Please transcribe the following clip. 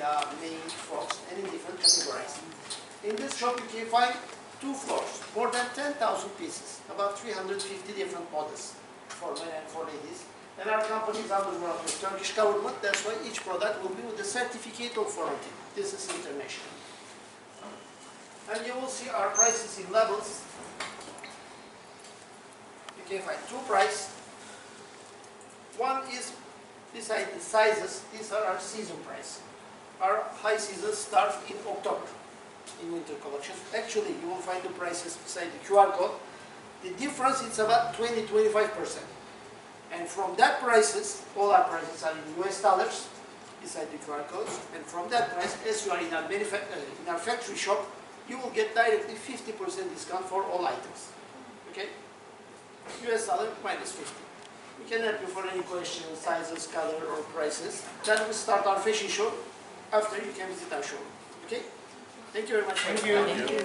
vanilla, mint, frost, any different categories. In this shop you can find 2 floors, more than 10,000 pieces, about 350 different models for men and for ladies. And our company is under the Turkish government, that's why each product will be with the certificate of warranty. This is international. And you will see our prices in levels. You can find 2 prices. One is beside the sizes, these are our season price. Our high season starts in October in winter collection. Actually, you will find the prices beside the QR code. The difference is about 20-25%. And from that prices, all our prices are in US dollars beside the QR codes. And from that price, as you are in our factory shop, you will get directly 50% discount for all items. Okay? US dollar minus 50. We can help you for any questions, sizes, color, or prices. Then we start our fashion show. After, you can visit our showroom. Okay? Thank you very much. Thank you.